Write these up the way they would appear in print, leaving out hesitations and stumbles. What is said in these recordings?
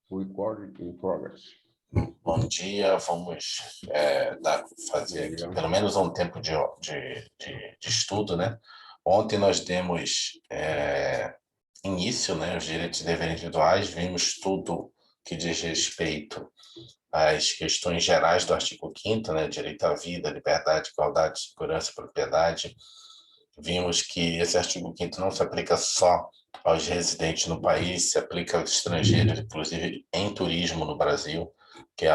Recording in progress. Bom dia, vamos fazer aqui pelo menos um tempo de estudo, né? Ontem nós demos início, né, aos direitos e deveres individuais, vimos tudo que diz respeito às questões gerais do artigo 5º, né, direito à vida, liberdade, igualdade, segurança e propriedade. Vimos que esse artigo 5º não se aplica só aos residentes no país, se aplica aos estrangeiros, inclusive em turismo no Brasil, que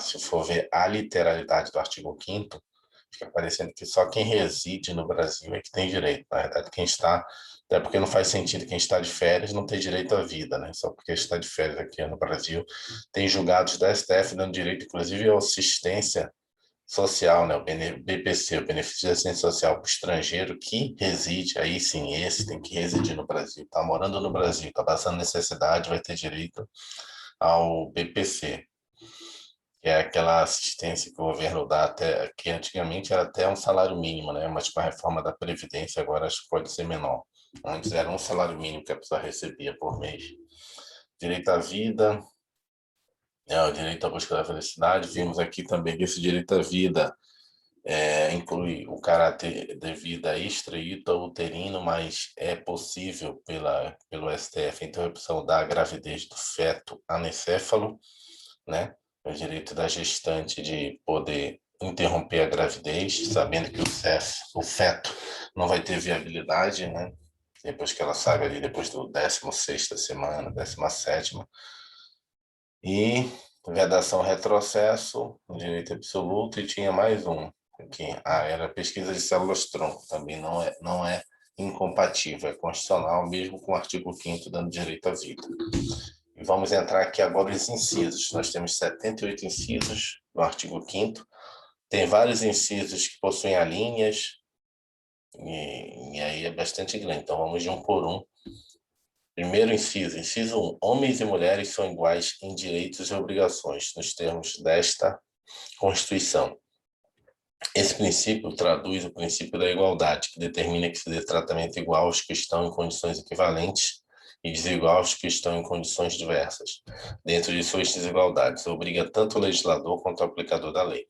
se for ver a literalidade do artigo 5º, fica parecendo que só quem reside no Brasil é que tem direito. Na verdade, quem está, até porque não faz sentido quem está de férias não ter direito à vida, né? Só porque está de férias aqui no Brasil. Tem julgados da STF dando direito, inclusive, à assistência social, né? O BPC, o benefício de assistência social para o estrangeiro que reside, aí sim, esse tem que residir no Brasil, está morando no Brasil, está passando necessidade, vai ter direito ao BPC, que é aquela assistência que o governo dá, até que antigamente era até um salário mínimo, né? Mas com a reforma da Previdência agora acho que pode ser menor. Antes era um salário mínimo que a pessoa recebia por mês. Direito à vida, o direito à busca da felicidade. Vimos aqui também que esse direito à vida inclui o caráter de vida extra e intrauterino, mas é possível pelo STF a interrupção da gravidez do feto anencéfalo, né? O direito da gestante de poder interromper a gravidez, sabendo que o feto não vai ter viabilidade, né? Depois que ela sai ali, depois do 16ª semana, 17ª. E vedação retrocesso, direito absoluto, e tinha mais um, que era pesquisa de células-tronco, também não é incompatível, é constitucional, mesmo com o artigo 5º dando direito à vida. E vamos entrar aqui agora nos incisos. Nós temos 78 incisos no artigo 5º, tem vários incisos que possuem alíneas, e aí é bastante grande, então vamos de um por um. Primeiro inciso, inciso 1. Homens e mulheres são iguais em direitos e obrigações, nos termos desta Constituição. Esse princípio traduz o princípio da igualdade, que determina que se dê tratamento igual aos que estão em condições equivalentes e desigual aos que estão em condições diversas. Dentro de suas desigualdades, obriga tanto o legislador quanto o aplicador da lei.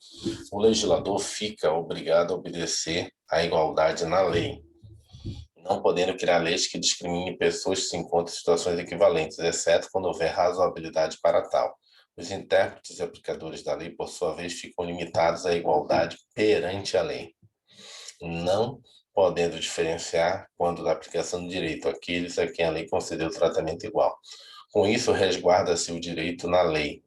O legislador fica obrigado a obedecer à igualdade na lei, não podendo criar leis que discriminem pessoas que se encontram em situações equivalentes, exceto quando houver razoabilidade para tal. Os intérpretes e aplicadores da lei, por sua vez, ficam limitados à igualdade perante a lei, não podendo diferenciar, quando da aplicação do direito, aqueles a quem a lei concedeu tratamento igual. Com isso, resguarda-se o direito na lei,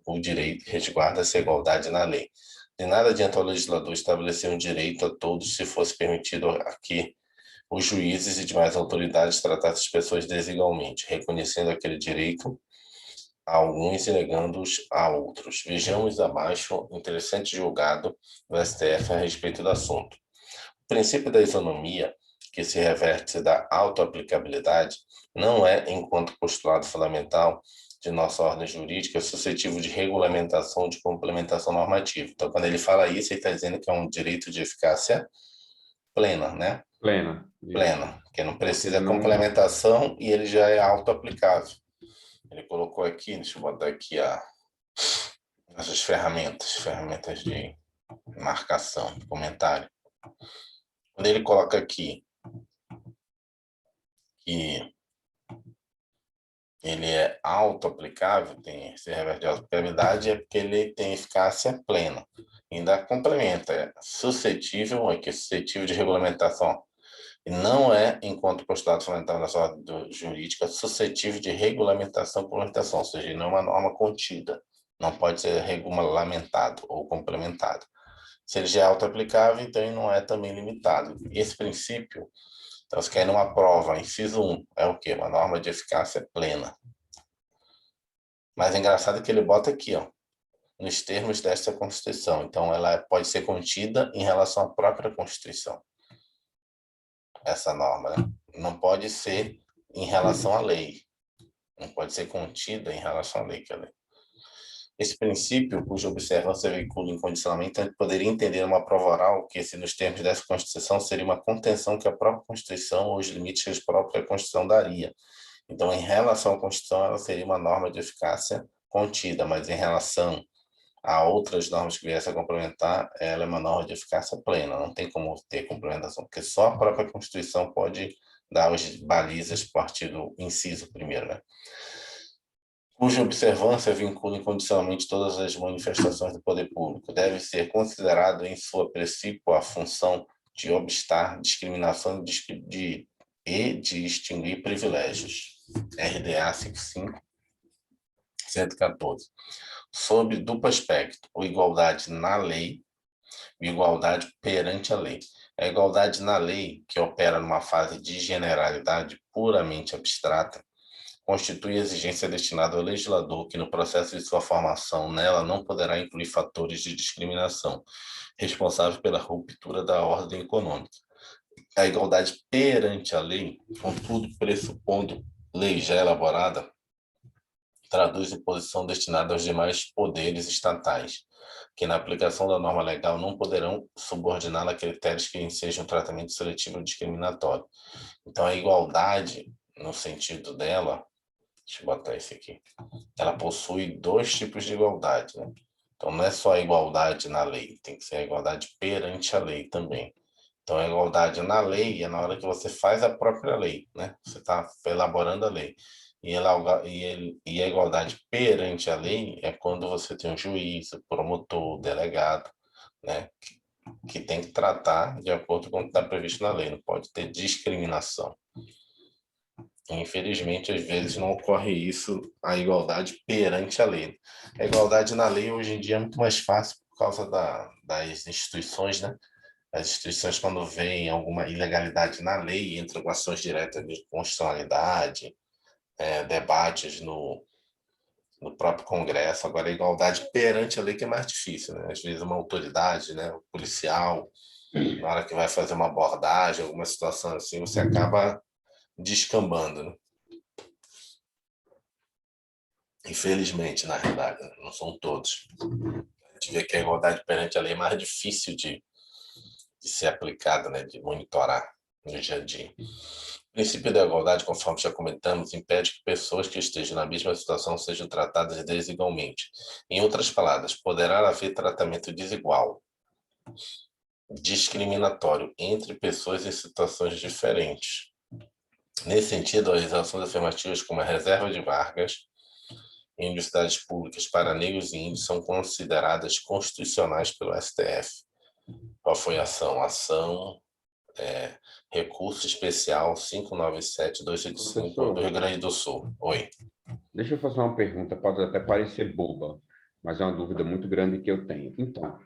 resguarda-se a igualdade na lei. De nada adianta o legislador estabelecer um direito a todos se fosse permitido que os juízes e demais autoridades tratassem as pessoas desigualmente, reconhecendo aquele direito a alguns e negando-os a outros. Vejamos abaixo o interessante julgado do STF a respeito do assunto. O princípio da isonomia, que se reverte da autoaplicabilidade, não é, enquanto postulado fundamental de nossa ordem jurídica, suscetível de regulamentação ou de complementação normativa. Então, quando ele fala isso, ele está dizendo que é um direito de eficácia plena, né? Plena, Que não precisa de complementação e ele já é auto-aplicável. Ele colocou aqui, deixa eu botar aqui essas ferramentas de marcação, de comentário. Quando ele coloca aqui que ele é auto-aplicável, tem esse revés de auto-aplicabilidade, é porque ele tem eficácia plena. Ainda complementa, é suscetível de regulamentação. E não é, enquanto postulado fundamental da ordem jurídica, suscetível de regulamentação ou complementação, ou seja, não é uma norma contida, não pode ser regulamentado ou complementado. Se ele já é auto-aplicável, então ele não é também limitado. Esse princípio, então, se quer numa prova, inciso 1, é o quê? Uma norma de eficácia plena. Mas é engraçado que ele bota aqui, ó, nos termos desta Constituição. Então, ela pode ser contida em relação à própria Constituição. Essa norma, né? Não pode ser em relação à lei. Não pode ser contida em relação à lei, que é a lei. Esse princípio, cuja observância veicula incondicionalmente, poderia entender uma prova oral que, se nos termos dessa Constituição, seria uma contenção que a própria Constituição ou os limites que a própria Constituição daria. Então, em relação à Constituição, ela seria uma norma de eficácia contida, mas em relação a outras normas que viessem a complementar, ela é uma norma de eficácia plena, não tem como ter complementação, porque só a própria Constituição pode dar as balizas para o artigo inciso primeiro, né? Cuja observância vincula incondicionalmente todas as manifestações do poder público, deve ser considerado em sua princípio a função de obstar discriminação e de extinguir privilégios. RDA 55.114. Sob duplo aspecto, a igualdade na lei e igualdade perante a lei. A igualdade na lei, que opera numa fase de generalidade puramente abstrata, constitui exigência destinada ao legislador que, no processo de sua formação nela, não poderá incluir fatores de discriminação, responsável pela ruptura da ordem econômica. A igualdade perante a lei, contudo, pressupondo lei já elaborada, traduz imposição destinada aos demais poderes estatais, que na aplicação da norma legal não poderão subordiná-la a critérios que ensejam tratamento seletivo ou discriminatório. Então, a igualdade, no sentido dela, deixa eu botar esse aqui, ela possui dois tipos de igualdade, né? Então, não é só a igualdade na lei, tem que ser a igualdade perante a lei também. Então, a igualdade na lei é na hora que você faz a própria lei, né? Você está elaborando a lei. E a igualdade perante a lei é quando você tem um juiz, promotor, delegado, né? Que tem que tratar de acordo com o que está previsto na lei. Não pode ter discriminação. Infelizmente, às vezes não ocorre isso, a igualdade perante a lei. A igualdade na lei hoje em dia é muito mais fácil por causa das instituições, né? As instituições, quando veem alguma ilegalidade na lei, entram com ações diretas de constitucionalidade, debates no próprio Congresso. Agora, a igualdade perante a lei que é mais difícil, né? Às vezes uma autoridade, né, um policial, na hora que vai fazer uma abordagem, alguma situação assim, você acaba descambando, né? Infelizmente, na realidade, né? Não são todos. A gente vê que a igualdade perante a lei é mais difícil de ser aplicada, né? De monitorar no dia a dia. O princípio da igualdade, conforme já comentamos, impede que pessoas que estejam na mesma situação sejam tratadas desigualmente. Em outras palavras, poderá haver tratamento desigual, discriminatório entre pessoas em situações diferentes. Nesse sentido, as ações afirmativas como a reserva de vagas em universidades públicas para negros e índios são consideradas constitucionais pelo STF. Qual foi a ação? Recurso especial 597-285 do Rio Grande do Sul. Oi. Deixa eu fazer uma pergunta, pode até parecer boba, mas é uma dúvida muito grande que eu tenho. Então,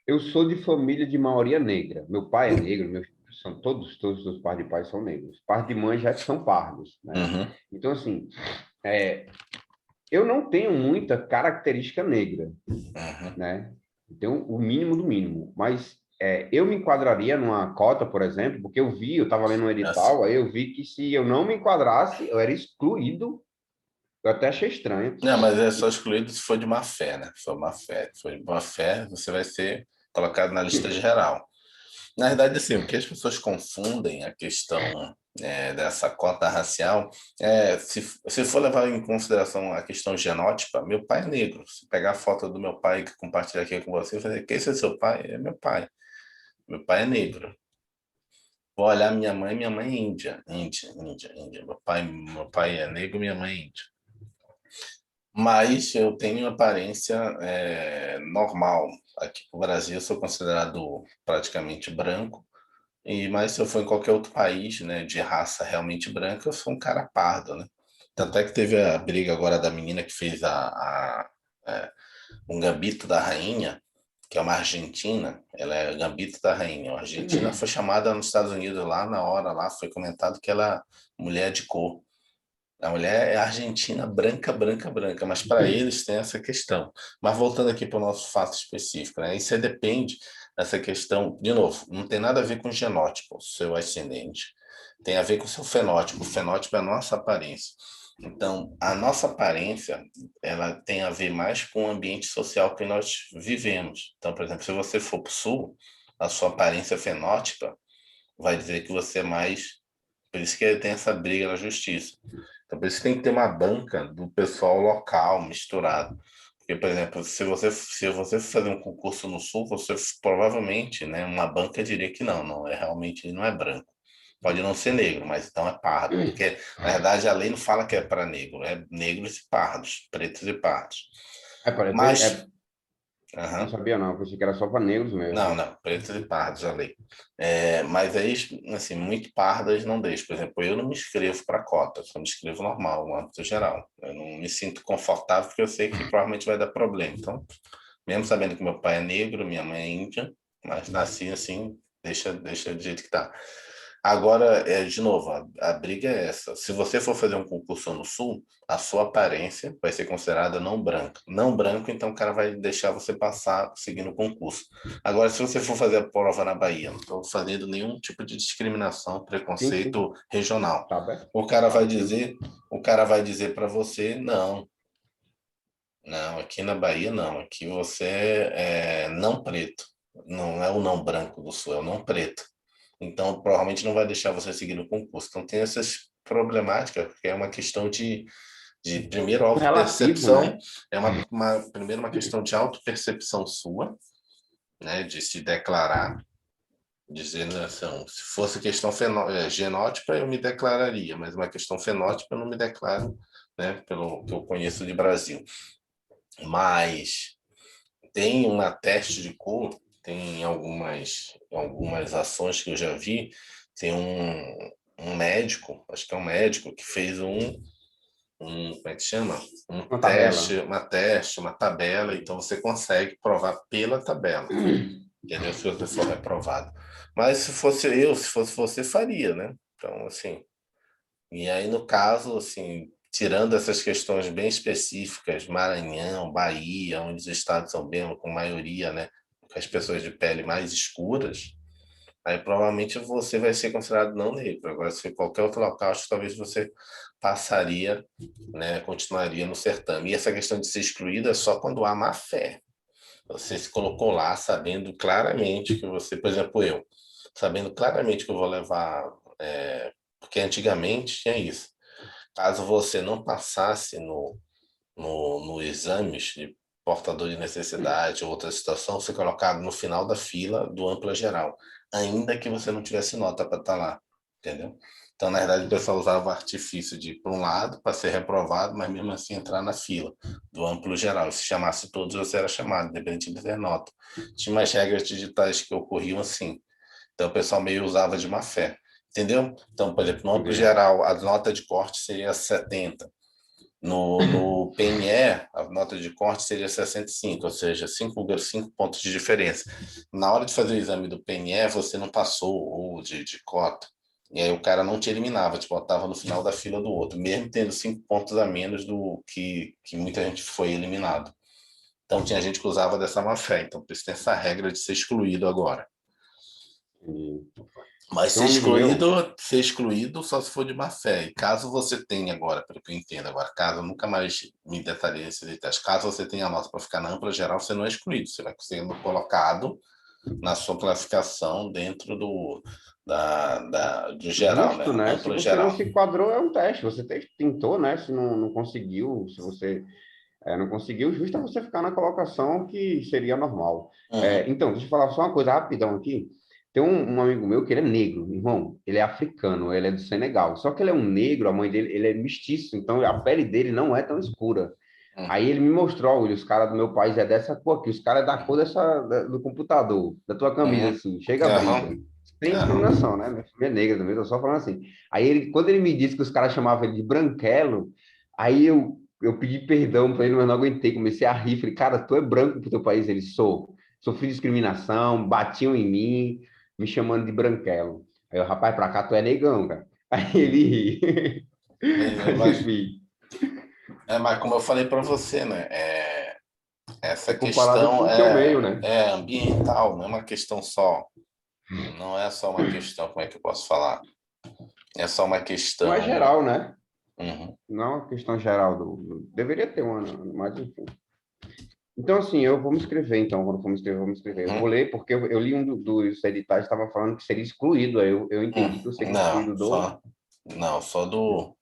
eu sou de família de maioria negra. Meu pai é negro, são todos os pais de pai são negros. Pais de mãe já são pardos, né? Uhum. Então, assim, eu não tenho muita característica negra, né? Tenho o mínimo do mínimo, mas eu me enquadraria numa cota, por exemplo, porque eu estava lendo um edital, aí eu vi que se eu não me enquadrasse, eu era excluído. Eu até achei estranho. Não, mas é só excluído se for de má fé, né? Se for má fé. Se for de má fé, você vai ser colocado na lista geral. Na verdade, assim, o que as pessoas confundem a questão dessa cota racial se for levar em consideração a questão genótipa, meu pai é negro. Se pegar a foto do meu pai que compartilhar aqui com você, você vai dizer que esse é seu pai? É meu pai. Meu pai é negro. Vou olhar minha mãe é índia. Índia. Meu pai é negro, minha mãe é índia. Mas eu tenho aparência normal. Aqui no Brasil eu sou considerado praticamente branco, mas se eu for em qualquer outro país, né, de raça realmente branca, eu sou um cara pardo, né? Tanto é que teve a briga agora da menina que fez um Gambito da Rainha, que é uma argentina, ela é Gambito da Rainha. A Argentina foi chamada nos Estados Unidos lá na hora, lá foi comentado que ela é mulher de cor. A mulher é argentina, branca, branca, branca, mas para eles tem essa questão. Mas voltando aqui para o nosso fato específico, né? Isso depende dessa questão, de novo, não tem nada a ver com genótipo, seu ascendente. Tem a ver com o seu fenótipo. O fenótipo é a nossa aparência. Então, a nossa aparência, ela tem a ver mais com o ambiente social que nós vivemos. Então, por exemplo, se você for para o sul, a sua aparência fenótipa vai dizer que você é mais... Por isso que tem essa briga na justiça. Então, por isso tem que ter uma banca do pessoal local, misturado. Porque, por exemplo, se você fazer um concurso no Sul, você provavelmente, né, uma banca diria que não, realmente ele não é branco. Pode não ser negro, mas então é pardo. Porque, na verdade, a lei não fala que é para negro, é negros e pardos, pretos e pardos. Mas, não aham. sabia não, eu pensei que era só para negros Não, mesmo. não, pretos e pardos a lei. Mas aí, assim, muito pardas não deixo. Por exemplo, eu não me inscrevo para cota, eu só me inscrevo normal, no âmbito geral. Eu não me sinto confortável porque eu sei que provavelmente vai dar problema. Então, mesmo sabendo que meu pai é negro, minha mãe é índia, mas nasci assim, deixa do jeito que tá. Agora, de novo, a briga é essa. Se você for fazer um concurso no Sul, a sua aparência vai ser considerada não branca. Não branco, então o cara vai deixar você passar seguindo o concurso. Agora, se você for fazer a prova na Bahia, não estou fazendo nenhum tipo de discriminação, Sim, sim, preconceito regional. tá aberto. O cara Tá, vai sim. dizer, o cara vai dizer para você, não, não, aqui na Bahia não, aqui você é não preto. Não é o não branco do Sul, é o não preto. Então, provavelmente não vai deixar você seguir no concurso. Então, tem essas problemáticas, que é uma questão de primeiro, Relativo, autopercepção, né? é primeiro uma questão de autopercepção sua, né, de se declarar, dizendo assim, se fosse questão genótipa, eu me declararia, mas uma questão fenótipa, eu não me declaro, né, pelo que eu conheço de Brasil. Mas tem uma teste de cor, tem algumas ações que eu já vi, tem um médico, acho que é um médico, que fez como é que chama? Um Uma teste, tabela. uma tabela, então você consegue provar pela tabela, entendeu? Se você for reprovado. Mas se fosse você, faria, né? Então, assim, e aí no caso, assim, tirando essas questões bem específicas, Maranhão, Bahia, onde os estados são bem com maioria, né, com as pessoas de pele mais escuras, aí provavelmente você vai ser considerado não negro. Agora, se for qualquer outro local, acho que talvez você passaria, né, continuaria no certame. E essa questão de ser excluído é só quando há má fé. Você se colocou lá sabendo claramente que você, por exemplo, eu, sabendo claramente que eu vou levar, porque antigamente tinha isso. Caso você não passasse no exames de portador de necessidade ou outra situação, você é colocado no final da fila do ampla geral, ainda que você não tivesse nota para estar lá, entendeu? Então, na verdade, o pessoal usava o artifício de ir para um lado para ser reprovado, mas mesmo assim entrar na fila do amplo geral. E se chamasse todos, você era chamado, independente de ter nota. Tinha umas regras digitais que ocorriam assim. Então, o pessoal meio usava de má fé, entendeu? Então, por exemplo, no amplo Entendeu? geral, a nota de corte seria 70. No PNE, a nota de corte seria 65, ou seja, 5 pontos de diferença. Na hora de fazer o exame do PNE, você não passou ou de cota. E aí o cara não te eliminava, te botava no final da fila do outro, mesmo tendo 5 pontos a menos do que muita gente foi eliminado. Então tinha gente que usava dessa má fé. Então por isso tem essa regra de ser excluído agora. E Mas tem um amigo meu, ser excluído só se for de má fé. E caso você tenha agora, pelo que eu entendo agora, caso eu nunca mais me detalhei nesses detalhes, caso você tenha a nota para ficar na ampla geral, você não é excluído, você vai sendo colocado na sua classificação dentro do geral, né? justo, né? Se Ampla você não geral. se enquadrou, é um teste. Você tentou, né? Se não conseguiu, se você não conseguiu, justo é você ficar na colocação que seria normal. Uhum, Então, deixa eu falar só uma coisa rapidão aqui. Tem um amigo meu que ele é negro, irmão. Ele é africano, ele é do Senegal. Só que ele é um negro, a mãe dele, ele é mestiço, então a pele dele não é tão escura. Aí uhum, ele me mostrou, olha, os caras do meu país é dessa cor aqui, os caras é da cor do computador, da tua camisa, uhum, assim, chega a briga. aham, Sem aham. discriminação, né? Minha filha é negra também, tô só falando assim. Aí ele, quando ele me disse que os caras chamavam ele de branquelo, aí eu pedi perdão para ele, mas não aguentei, comecei a rir, falei, cara, tu é branco pro teu país? Ele, sou. Sofri discriminação, batiam em mim, me chamando de branquelo. Aí eu, rapaz, pra cá tu é negão, cara. Aí ele ri. Mas Mas, enfim, mas como eu falei para você, né? é Essa comparado com questão o teu meio, né? é ambiental, não é uma questão só. Não é só uma questão, como é que eu posso falar? É só uma Não é questão. geral, né? Uhum, Não é uma questão geral deveria ter uma, mas enfim. Então, assim, eu vou me inscrever, então, quando for me inscrever, eu vou me inscrever. Eu vou uhum, ler, porque eu li um dos editais, estava falando que seria excluído, aí eu entendi que eu seria Não, excluído do... só do- do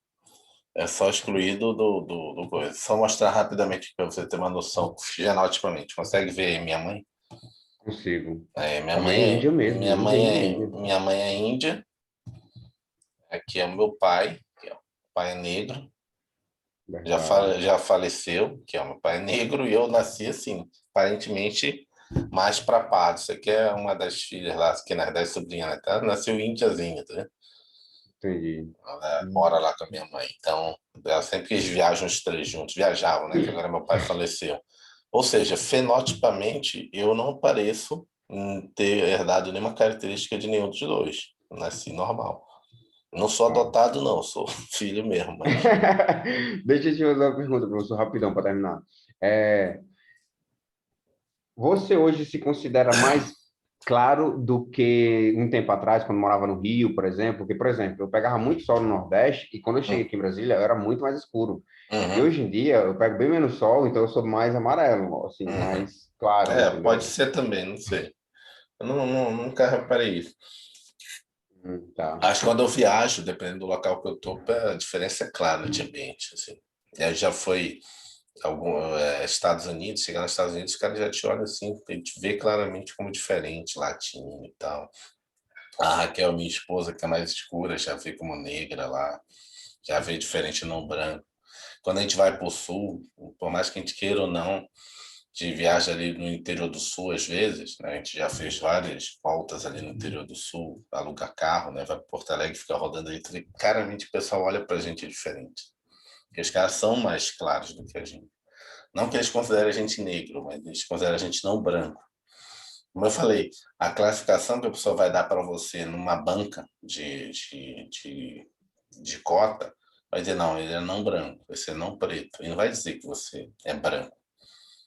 É só excluído do coisa. Só mostrar rapidamente para você ter uma noção, genotipamente. Consegue ver minha mãe? Consigo. Minha Também mãe é é índia mesmo, minha índia, mãe índia, é índia. minha mãe é índia. Aqui é o meu pai, que é o pai é negro. Verdade. Já faleceu, que é o meu pai é negro, e eu nasci assim, aparentemente mais para pardo. Isso aqui é uma das filhas lá, que na verdade é sobrinha, né? Tá? Nasceu índiazinha, tá? Entendi. Ela mora Hum, lá com a minha mãe. Então, ela sempre que eles viajam os três juntos, viajavam, né? Que agora meu pai faleceu. Ou seja, fenotipamente, eu não pareço ter herdado nenhuma característica de nenhum dos dois. Eu nasci normal. Não sou tá. adotado, não, sou filho mesmo, mas. Deixa eu te fazer uma pergunta, professor, rapidão, para terminar. É, você hoje se considera mais claro do que um tempo atrás, quando morava no Rio, por exemplo? Porque, por exemplo, eu pegava muito sol no Nordeste e quando eu cheguei aqui em Brasília, eu era muito mais escuro. E Uhum, hoje em dia, eu pego bem menos sol, então eu sou mais amarelo, assim, uhum. mais claro, É, pode entendeu? ser também, não sei. Eu nunca reparei isso. Tá. Acho que quando eu viajo, dependendo do local que eu tô, a diferença é clara de ambiente, assim. E aí já foi Estados Unidos, chegar nos Estados Unidos, os caras já te olham assim, a gente vê claramente como diferente, latino e tal. A Raquel, minha esposa, que é mais escura, já vê como negra lá, já vê diferente no branco. Quando a gente vai para o sul, por mais que a gente queira ou não, de viagem ali no interior do sul, às vezes, né? A gente já fez várias voltas ali no interior do sul, aluga carro, né? Vai para Porto Alegre, fica rodando ali, claramente o pessoal olha para a gente diferente. Porque os caras são mais claros do que a gente. Não que eles considerem a gente negro, mas eles consideram a gente não branco. Como eu falei, a classificação que a pessoa vai dar para você numa banca de cota, vai dizer, não, ele é não branco, você é não preto. Ele não vai dizer que você é branco.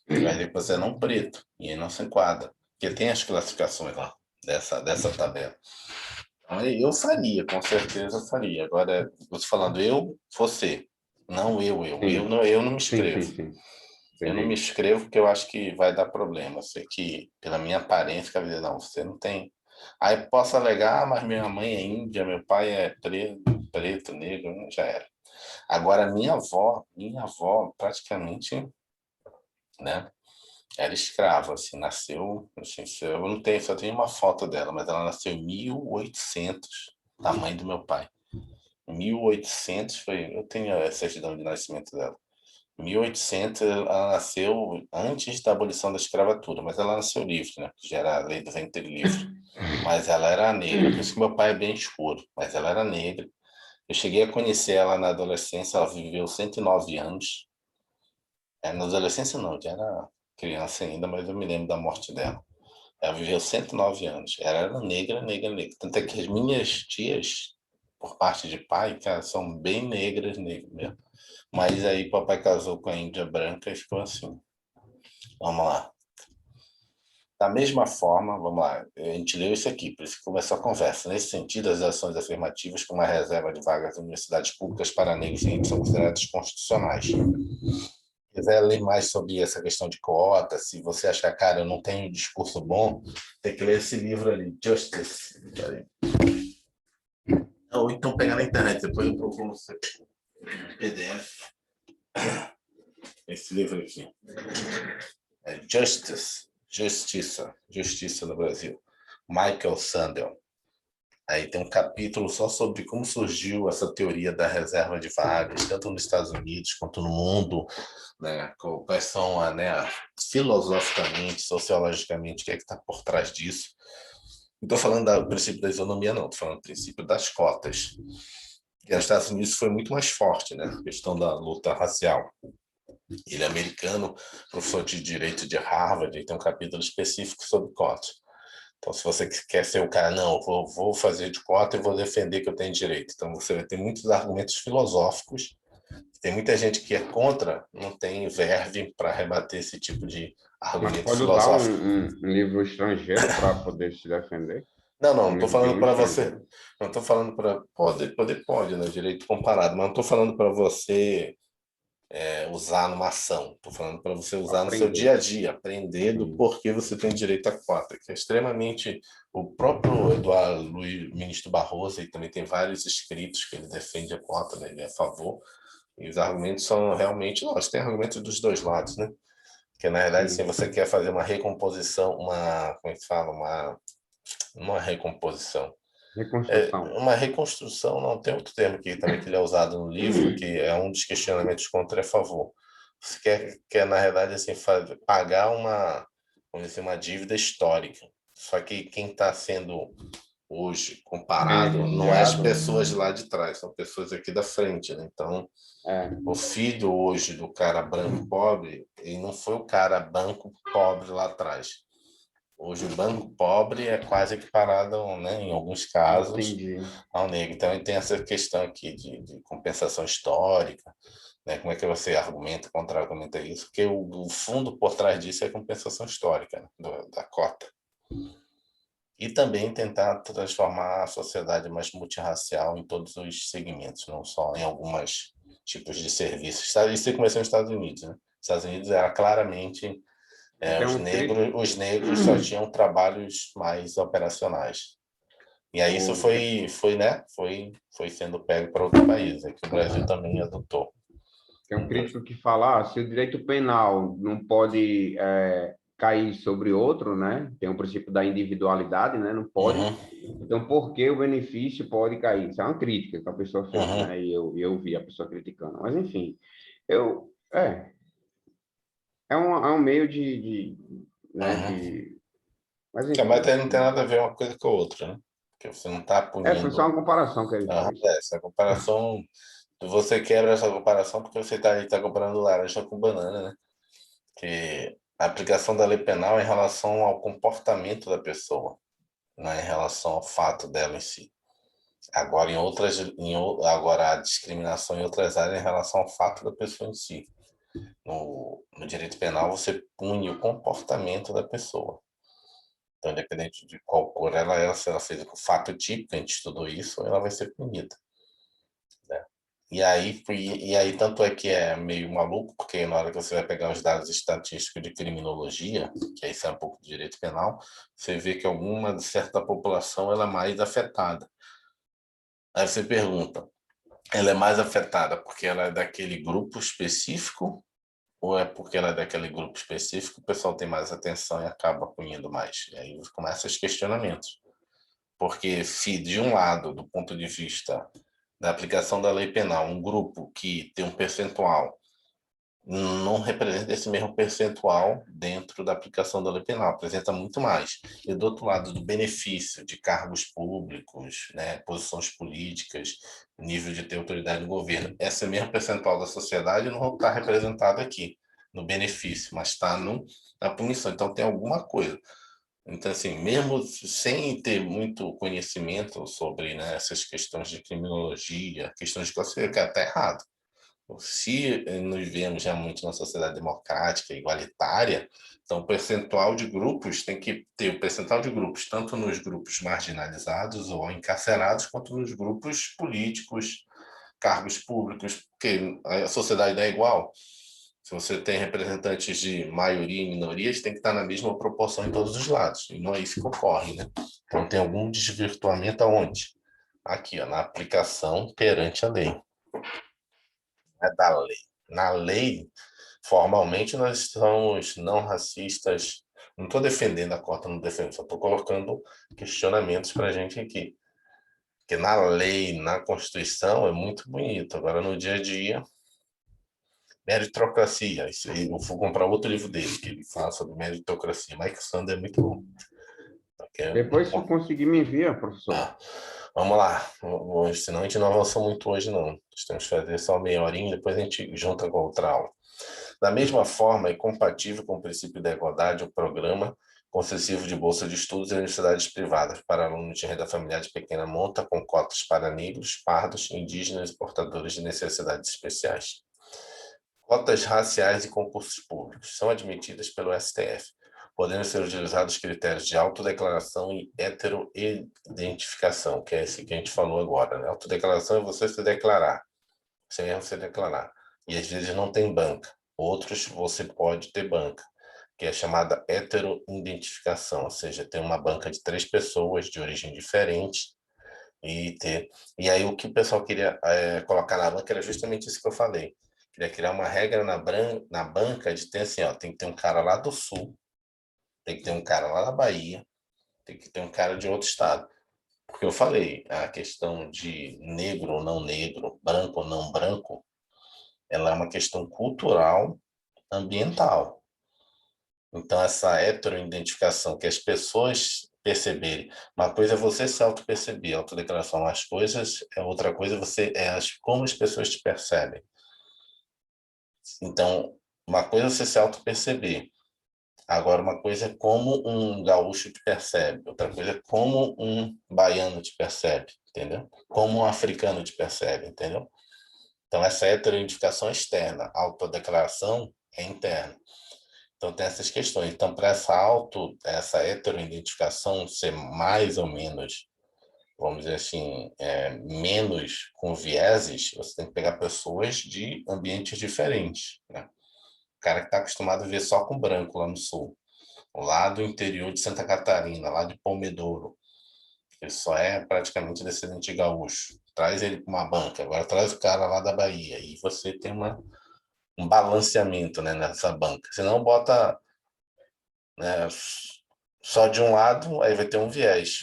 Ele vai dizer que você é não preto, e ele não se enquadra. Porque tem as classificações lá, dessa tabela. Então, eu faria, com certeza faria. Agora, você falando eu, você. Não eu, eu. Sim, Eu não me sim, sim, inscrevo. sim. Eu não me Entendi. inscrevo porque eu acho que vai dar problema. Eu sei que, pela minha aparência, que vai dizer, não, você não tem. Aí posso alegar, mas minha mãe é índia, meu pai é preto, negro, já era. Agora, minha avó, praticamente, né, era escrava, assim, nasceu, assim, eu não tenho, só tenho uma foto dela, mas ela nasceu em 1800, a mãe do meu pai. 1800 foi, eu tenho a certidão de nascimento dela. 1800, ela nasceu antes da abolição da escravatura, mas ela nasceu livre, né? Já era a lei do ventre livre. Mas ela era negra, por isso que meu pai é bem escuro, mas ela era negra. Eu cheguei a conhecer ela na adolescência, ela viveu 109 anos. Na adolescência não, já era criança ainda, mas eu me lembro da morte dela. Ela viveu 109 anos. Ela era negra, negra, negra. Tanto é que as minhas tias, por parte de pai, cara, são bem negras, negras mesmo. Mas aí papai casou com a índia branca e ficou assim. Vamos lá. Da mesma forma, vamos lá, a gente leu isso aqui, por isso que começou a conversa. Nesse sentido, as ações afirmativas com uma reserva de vagas em universidades públicas para negros e índios são consideradas constitucionais. Se quiser ler mais sobre essa questão de cota, se você achar, cara, eu não tenho um discurso bom, tem que ler esse livro ali, Justice. Ou então pegar na internet, depois eu procuro no PDF. Esse livro aqui. É Justiça no Brasil. Michael Sandel. Aí tem um capítulo só sobre como surgiu essa teoria da reserva de vagas, tanto nos Estados Unidos quanto no mundo, né? Quais são, né, filosoficamente, sociologicamente, o que é que está por trás disso. Não estou falando do princípio da isonomia, não, estou falando do princípio das cotas. E nos Estados Unidos foi muito mais forte, né? A questão da luta racial. Ele é americano, professor de direito de Harvard, e tem um capítulo específico sobre cotas. Então, se você quer ser o cara, não, vou fazer de cota e vou defender que eu tenho direito. Então, você vai ter muitos argumentos filosóficos. Tem muita gente que é contra, não tem verve para rebater esse tipo de Mas argumento pode usar filosófico. um livro estrangeiro para poder se defender? Não, não Um estou livro de falando um para você. estrangeiro. Não estou falando para. Pode, né? Direito comparado, mas não estou falando para você usar numa ação. Estou falando para você usar no seu dia Aprender. a dia, aprender do Sim. porquê você tem direito à cota, que é extremamente. O próprio Eduardo Luiz, ministro Barroso, ele também tem vários escritos que ele defende a cota, né? Ele é a favor. E os argumentos são realmente, nós tem argumentos dos dois lados, né? Porque, na verdade, se você quer fazer uma recomposição, como é que se fala? Uma recomposição. Reconstrução. Uma reconstrução, não tem outro termo que também que ele é usado no livro, que é um dos questionamentos contra e a favor. Você quer na realidade, assim, pagar vamos dizer, uma dívida histórica. Só que quem está sendo hoje comparado não é as Beneficiado. pessoas lá de trás, são pessoas aqui da frente, né? Então, É. o filho hoje do cara branco pobre, ele não foi o cara branco pobre lá atrás. Hoje o banco pobre é quase equiparado, né, em alguns casos, Entendi. ao negro. Então, ele tem essa questão aqui de compensação histórica, né? Como é que você argumenta, contra-argumenta isso? Porque o fundo por trás disso é a compensação histórica, né, da cota. E também tentar transformar a sociedade mais multirracial em todos os segmentos, não só em alguns tipos de serviços. Isso começou nos Estados Unidos, né? Nos Estados Unidos era claramente Tem um os negros só tinham trabalhos mais operacionais. E aí isso o, né? Foi sendo pego para outro país, é que o Brasil também adotou. tem um crítico que fala, se o direito penal não pode cair sobre outro, né? Tem um princípio da individualidade, né? Não pode. Uhum, Então, por que o benefício pode cair? Isso é uma crítica que a pessoa fez, uhum, né? E eu vi a pessoa criticando. Mas, enfim, eu... é um meio né, uhum. mas Mas enfim, não tem nada a ver uma coisa com a outra, né? Porque você não está foi só punindo. uma comparação que ele fez. Essa comparação, você quebra essa comparação porque você está comparando laranja com banana, né? Que a aplicação da lei penal é em relação ao comportamento da pessoa, não é em relação ao fato dela em si. Agora, agora a discriminação em outras áreas é em relação ao fato da pessoa em si. No direito penal, você pune o comportamento da pessoa. Então, independente de qual cor ela é, se ela fez o fato típico, a gente estudou isso, ela vai ser punida. Né? E aí, tanto é que é meio maluco, porque na hora que você vai pegar os dados estatísticos de criminologia, que aí sai um pouco de direito penal, você vê que alguma certa população ela é mais afetada. Aí você pergunta, ela é mais afetada porque ela é daquele grupo específico ou é porque ela é daquele grupo específico, o pessoal tem mais atenção e acaba punindo mais? E aí começam os questionamentos. Porque se, de um lado, do ponto de vista da aplicação da lei penal, um grupo que tem um percentual não representa esse mesmo percentual dentro da aplicação da lei penal, apresenta muito mais. E do outro lado, do benefício de cargos públicos, né, posições políticas, nível de ter autoridade no governo, esse mesmo percentual da sociedade não está representado aqui no benefício, mas está na punição. Então tem alguma coisa. Então, assim, mesmo sem ter muito conhecimento sobre, né, essas questões de criminologia, questões de classificação, está errado. Se nos vemos já muito na sociedade democrática, igualitária, então o percentual de grupos tem que ter o percentual de grupos, tanto nos grupos marginalizados ou encarcerados, quanto nos grupos políticos, cargos públicos, porque a sociedade não é igual. Se você tem representantes de maioria e minorias, tem que estar na mesma proporção em todos os lados. E não é isso que ocorre, né? Então tem algum desvirtuamento aonde? Aqui, ó, na aplicação perante a lei. É da lei. Na lei, formalmente, nós somos não racistas. Não estou defendendo a cota, não defendo, só estou colocando questionamentos para a gente aqui. Porque na lei, na Constituição, é muito bonito. Agora, no dia a dia, meritocracia. Isso aí, eu vou comprar outro livro dele, que ele fala sobre meritocracia. Mike Sander é muito bom. Depois, se eu conseguir, me envia, professor. Ah, vamos lá. Senão a gente não avançou muito hoje, não. Nós temos que fazer só meia horinha, depois a gente junta com outra aula. Da mesma forma, é compatível com o princípio da igualdade o programa concessivo de bolsa de estudos em universidades privadas para alunos de renda familiar de pequena monta, com cotas para negros, pardos, indígenas e portadores de necessidades especiais. Cotas raciais e concursos públicos são admitidas pelo STF, podendo ser utilizados critérios de autodeclaração e heteroidentificação, que é esse que a gente falou agora. Né? Autodeclaração é você se declarar, você mesmo se declarar. E às vezes não tem banca. Outros você pode ter banca, que é chamada heteroidentificação, ou seja, tem uma banca de 3 pessoas de origem diferente E aí o que o pessoal queria colocar na banca era justamente isso que eu falei. Queria criar uma regra na banca de ter assim, ó, tem que ter um cara lá do Sul, tem que ter um cara lá da Bahia, tem que ter um cara de outro estado. Porque eu falei, a questão de negro ou não negro, branco ou não branco, ela é uma questão cultural, ambiental. Então, essa heteroidentificação, que as pessoas perceberem, uma coisa é você se auto-perceber, autodeclaração, as coisas, outra coisa como as pessoas te percebem. Então, uma coisa é você se auto-perceber, agora uma coisa é como um gaúcho te percebe, outra coisa é como um baiano te percebe, entendeu? Como um africano te percebe, entendeu? Então, essa heteroidentificação é externa, a autodeclaração é interna. Então, tem essas questões. Então, para essa heteroidentificação ser mais ou menos, vamos dizer assim, menos com vieses, você tem que pegar pessoas de ambientes diferentes, né? O cara que está acostumado a ver só com branco lá no sul, lá do interior de Santa Catarina, lá de Palmedouro, ele só é praticamente descendente de gaúcho. Traz ele para uma banca, agora traz o cara lá da Bahia, e você tem um balanceamento, né, nessa banca. Senão bota, né, só de um lado, aí vai ter um viés.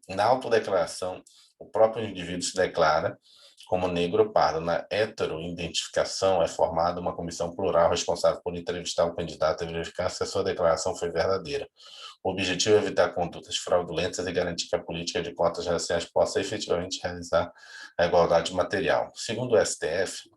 Na autodeclaração, o próprio indivíduo se declara como negro ou pardo. Na heteroidentificação, é formada uma comissão plural responsável por entrevistar o candidato e verificar se a sua declaração foi verdadeira. O objetivo é evitar condutas fraudulentas e garantir que a política de cotas raciais possa efetivamente realizar a igualdade material. Segundo o STF,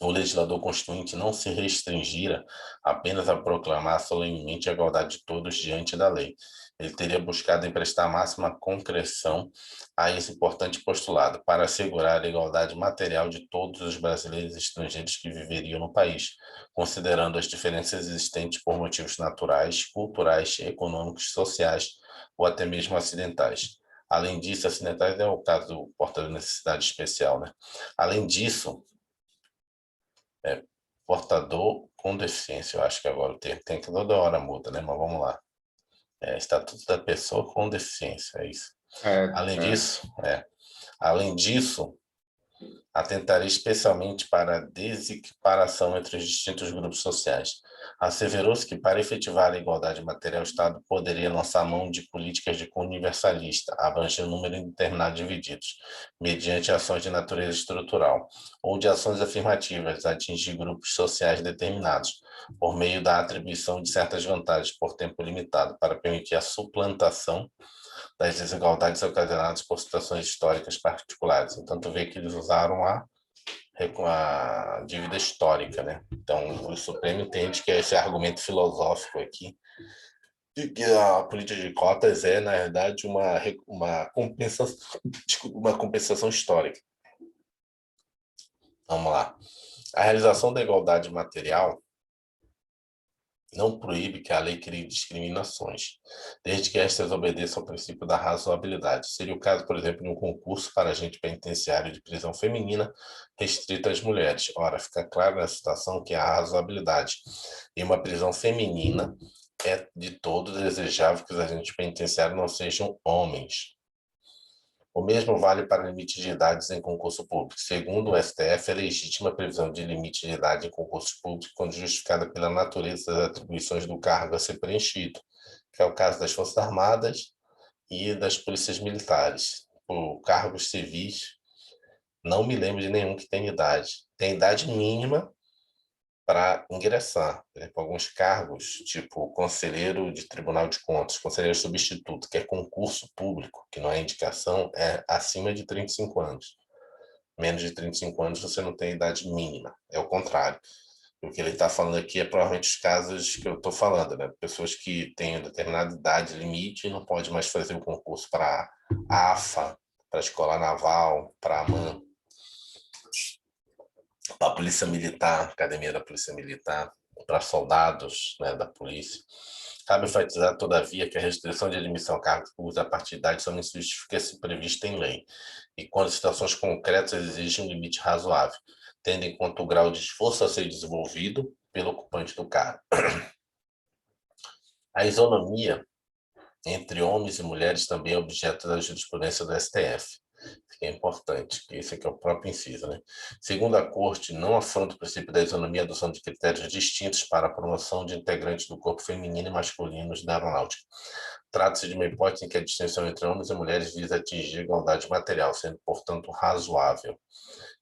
o legislador constituinte não se restringira apenas a proclamar solenemente a igualdade de todos diante da lei. Ele teria buscado emprestar máxima concreção a esse importante postulado para assegurar a igualdade material de todos os brasileiros e estrangeiros que viveriam no país, considerando as diferenças existentes por motivos naturais, culturais, econômicos, sociais ou até mesmo acidentais. Além disso, acidentais é o caso do portador de necessidade especial, né? Além disso, portador com deficiência, eu acho que agora o termo tem que toda hora muda, né? Mas vamos lá. Estatuto da pessoa com deficiência, é isso. É, Além é. disso, além disso, atentaria especialmente para a desequiparação entre os distintos grupos sociais. Asseverou-se que, para efetivar a igualdade material, o Estado poderia lançar mão de políticas de cunho universalista, abranger um número indeterminado de indivíduos, mediante ações de natureza estrutural, ou de ações afirmativas, a atingir grupos sociais determinados, por meio da atribuição de certas vantagens por tempo limitado, para permitir a suplantação das desigualdades ocasionadas por situações históricas particulares. Então, tu vê que eles usaram a dívida histórica, né? Então, o Supremo entende que esse argumento filosófico aqui, de que a política de cotas é, na verdade, uma compensação histórica. Vamos lá. A realização da igualdade material não proíbe que a lei crie discriminações, desde que estas obedeçam ao princípio da razoabilidade. Seria o caso, por exemplo, de um concurso para agente penitenciário de prisão feminina restrito às mulheres. Ora, fica claro na situação que há razoabilidade. Em uma prisão feminina, é de todo desejável que os agentes penitenciários não sejam homens. O mesmo vale para limite de idades em concurso público. Segundo o STF, é legítima a previsão de limite de idade em concurso público quando justificada pela natureza das atribuições do cargo a ser preenchido, que é o caso das Forças Armadas e das polícias militares. Por cargos civis, não me lembro de nenhum que tenha idade. Tem idade mínima para ingressar. Por exemplo, alguns cargos, tipo conselheiro de Tribunal de Contas, conselheiro substituto, que é concurso público, que não é indicação, é acima de 35 anos. Menos de 35 anos você não tem idade mínima, é o contrário. O que ele está falando aqui é provavelmente os casos que eu estou falando, né? Pessoas que têm determinada idade limite e não pode mais fazer o concurso para a AFA, para a Escola Naval, para a AMAN, para a Polícia Militar, Academia da Polícia Militar, para soldados, né, da polícia. Cabe enfatizar, todavia, que a restrição de admissão a cargos públicos a partir de idade somente se justifica se prevista em lei, e quando situações concretas exigem um limite razoável, tendo em conta o grau de esforço a ser desenvolvido pelo ocupante do cargo. A isonomia entre homens e mulheres também é objeto da jurisprudência do STF. Que é importante, que esse aqui é o próprio inciso, né? Segundo a Corte, não afronta o princípio da isonomia a adoção de critérios distintos para a promoção de integrantes do corpo feminino e masculino da aeronáutica. Trata-se de uma hipótese em que a distinção entre homens e mulheres visa atingir a igualdade material, sendo, portanto, razoável.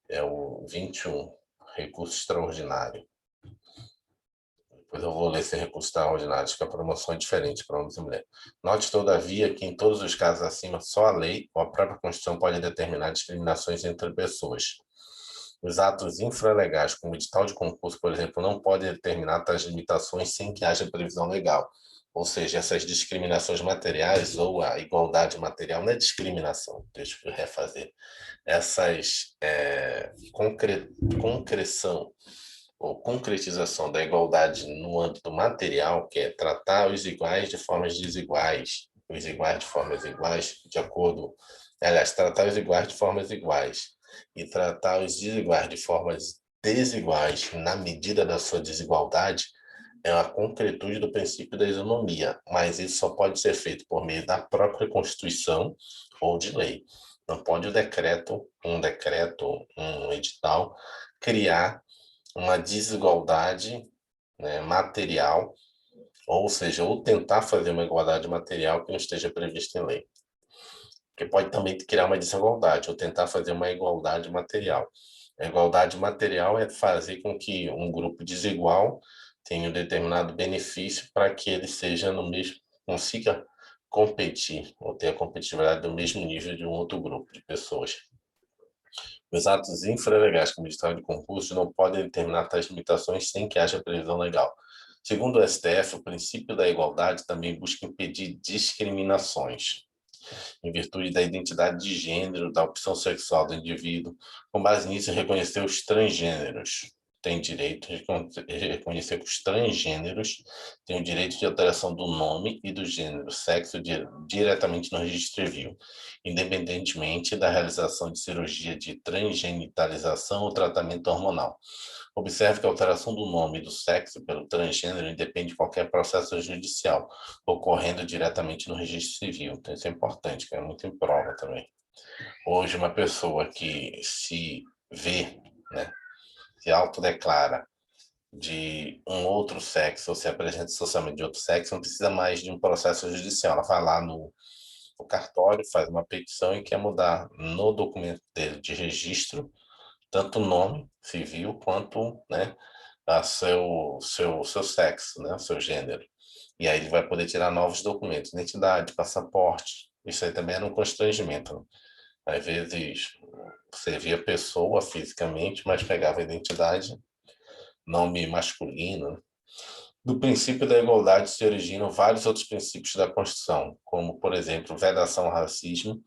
É o 21, recurso extraordinário. Depois eu vou ler esse recurso extraordinário, que a promoção é diferente para homens e mulheres. Note, todavia, que em todos os casos acima, só a lei ou a própria Constituição pode determinar discriminações entre pessoas. Os atos infralegais, como edital de concurso, por exemplo, não podem determinar tais limitações sem que haja previsão legal. Ou seja, essas discriminações materiais ou a igualdade material não é discriminação, deixa eu refazer. Essas concreção ou concretização da igualdade no âmbito material, que é tratar os iguais de formas desiguais, os iguais de formas iguais, de acordo... Aliás, tratar os iguais de formas iguais e tratar os desiguais de formas desiguais na medida da sua desigualdade é a concretude do princípio da isonomia, mas isso só pode ser feito por meio da própria Constituição ou de lei. Não pode um decreto, um edital, criar uma desigualdade, né, material, ou seja, ou tentar fazer uma igualdade material que não esteja prevista em lei. Porque pode também criar uma desigualdade, ou tentar fazer uma igualdade material. A igualdade material é fazer com que um grupo desigual tenha um determinado benefício para que ele seja no mesmo, consiga competir, ou ter a competitividade do mesmo nível de um outro grupo de pessoas. Os atos infralegais, como edital de concurso, não podem determinar tais limitações sem que haja previsão legal. Segundo o STF, o princípio da igualdade também busca impedir discriminações em virtude da identidade de gênero, da opção sexual do indivíduo. Com base nisso, reconhecer os transgêneros têm direito, reconhecer que os transgêneros têm o direito de alteração do nome e do gênero, sexo, diretamente no registro civil, independentemente da realização de cirurgia de transgenitalização ou tratamento hormonal. Observe que a alteração do nome e do sexo pelo transgênero independe de qualquer processo judicial, ocorrendo diretamente no registro civil. Então, isso é importante, que é muito em prova também. Hoje, uma pessoa que se vê, né, se autodeclara de um outro sexo, ou se apresenta socialmente de outro sexo, não precisa mais de um processo judicial. Ela vai lá no cartório, faz uma petição e quer mudar no documento dele de registro tanto o nome civil quanto, né, a seu sexo, né, o seu gênero. E aí ele vai poder tirar novos documentos, identidade, passaporte. Isso aí também era um constrangimento, né? Às vezes você via a pessoa fisicamente, mas pegava a identidade, nome masculino, né? Do princípio da igualdade se originam vários outros princípios da Constituição, como, por exemplo, vedação ao racismo,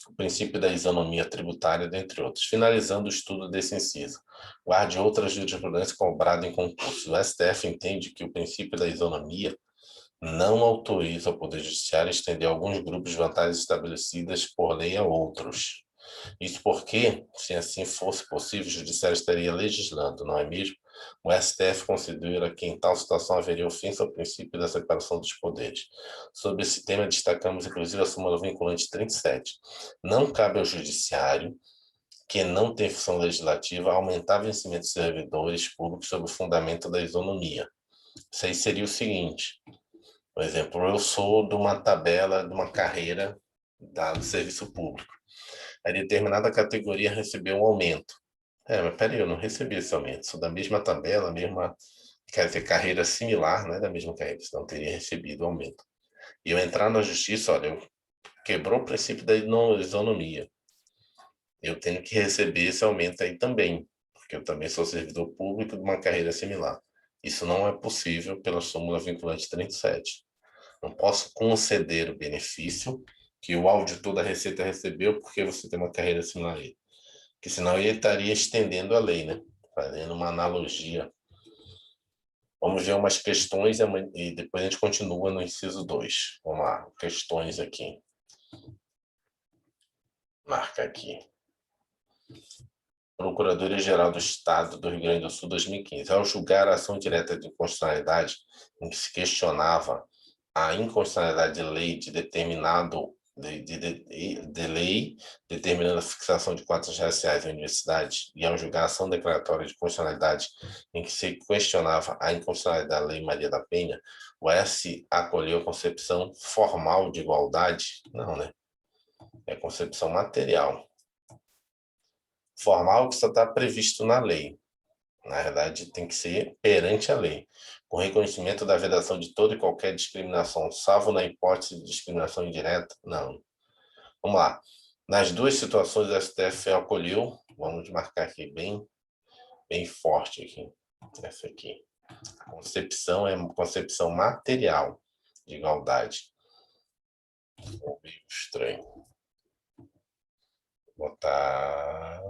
o princípio da isonomia tributária, dentre outros. Finalizando o estudo desse inciso, guarde outra jurisprudência cobrada em concurso. O STF entende que o princípio da isonomia não autoriza ao Poder Judiciário a estender alguns grupos de vantagens estabelecidas por lei a outros. Isso porque, se assim fosse possível, o Judiciário estaria legislando, não é mesmo? O STF considera que em tal situação haveria ofensa ao princípio da separação dos poderes. Sobre esse tema, destacamos inclusive a súmula vinculante 37. Não cabe ao Judiciário, que não tem função legislativa, aumentar vencimento de servidores públicos sob o fundamento da isonomia. Isso aí seria o seguinte, por exemplo, eu sou de uma tabela, de uma carreira do serviço público. Aí determinada categoria recebeu um aumento. Mas peraí, eu não recebi esse aumento. Sou da mesma tabela, quer dizer, carreira similar, não é da mesma carreira, senão teria recebido o aumento. E eu entrar na justiça, olha, eu quebrou o princípio da isonomia. Eu tenho que receber esse aumento aí também, porque eu também sou servidor público de uma carreira similar. Isso não é possível pela súmula vinculante 37. Não posso conceder o benefício que o auditor da Receita recebeu porque você tem uma carreira similar a ele. Porque senão ele estaria estendendo a lei, né? Fazendo uma analogia. Vamos ver umas questões e depois a gente continua no inciso 2. Vamos lá, questões aqui. Marca aqui. Procuradoria-Geral do Estado do Rio Grande do Sul, 2015. Ao julgar a ação direta de inconstitucionalidade em que se questionava a inconstitucionalidade de lei de determinado de lei determinando a fixação de cotas raciais em universidades e ao julgar a ação declaratória de constitucionalidade em que se questionava a inconstitucionalidade da Lei Maria da Penha, o S acolheu a concepção formal de igualdade? Não, né? É concepção material. Formal que só está previsto na lei. Na verdade, tem que ser perante a lei, com reconhecimento da vedação de toda e qualquer discriminação, salvo na hipótese de discriminação indireta? Não. Vamos lá. Nas duas situações, o STF acolheu, vamos marcar aqui bem forte aqui, essa aqui. A concepção é uma concepção material de igualdade. Meio estranho. Vou botar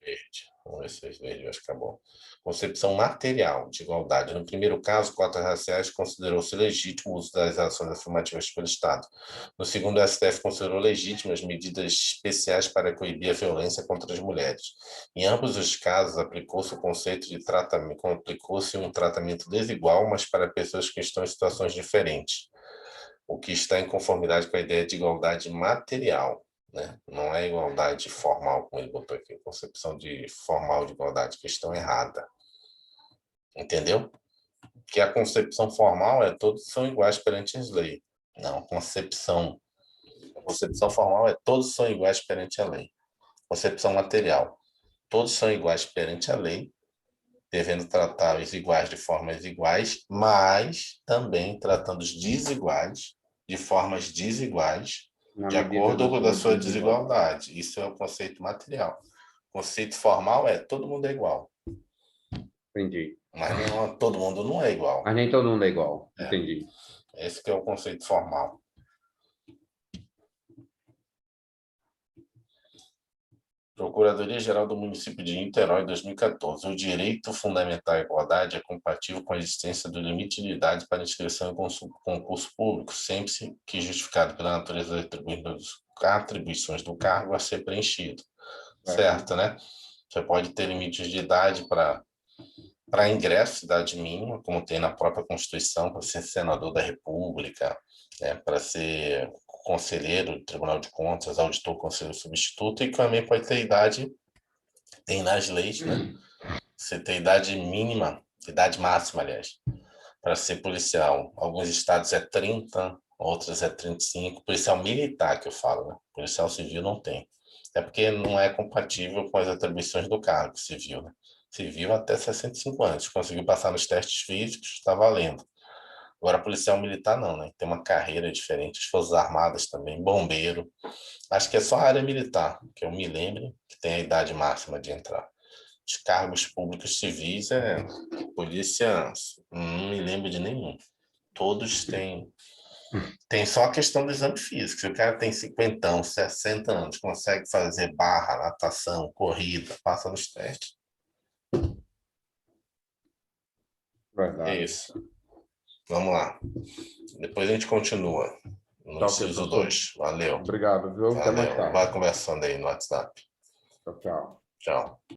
verde. Vamos ver se esse verde vai ficar bom. Concepção material de igualdade. No primeiro caso, cotas raciais considerou-se legítimo o uso das ações afirmativas pelo Estado. No segundo, o STF considerou legítimas medidas especiais para coibir a violência contra as mulheres. Em ambos os casos, aplicou-se o conceito de tratamento, aplicou-se um tratamento desigual, mas para pessoas que estão em situações diferentes, o que está em conformidade com a ideia de igualdade material. Né? Não é igualdade formal, como ele botou aqui, concepção de formal de igualdade, questão errada. Entendeu? Que a concepção formal é todos são iguais perante as leis. Não, a concepção formal é todos são iguais perante a lei. Concepção material, todos são iguais perante a lei, devendo tratar os iguais de formas iguais, mas também tratando os desiguais de formas desiguais, de acordo com a sua desigualdade. Isso é o conceito material. O conceito formal é todo mundo é igual. Entendi. Mas não, todo mundo não é igual. Mas nem todo mundo é igual. Entendi. Esse que é o conceito formal. Procuradoria-Geral do Município de Niterói, 2014. O direito fundamental à igualdade é compatível com a existência do limite de idade para inscrição em concurso público, sempre que justificado pela natureza das atribuições do cargo a ser preenchido. Certo, né? Você pode ter limites de idade para ingresso, idade mínima, como tem na própria Constituição, para ser senador da República, né? Para ser conselheiro do Tribunal de Contas, auditor, conselheiro substituto, e também pode ter idade, tem nas leis, né? Você tem idade mínima, idade máxima, aliás, para ser policial. Alguns estados é 30, outros é 35. Policial militar, que eu falo, né? Policial civil não tem. É porque não é compatível com as atribuições do cargo civil, né? Civil até 65 anos. Conseguiu passar nos testes físicos, está valendo. Agora, policial militar não, né? Tem uma carreira diferente. As Forças Armadas também, bombeiro. Acho que é só a área militar, que eu me lembre, que tem a idade máxima de entrar. Os cargos públicos civis, polícia, não me lembro de nenhum. Todos têm. Tem só a questão do exame físico. Se o cara tem 50, 60 anos, consegue fazer barra, natação, corrida, passa nos testes. Verdade. É isso. Vamos lá. Depois a gente continua no inciso 2. Valeu. Obrigado, viu? Até mais Valeu. tarde. Vai conversando aí no WhatsApp. Tchau, tchau. Tchau.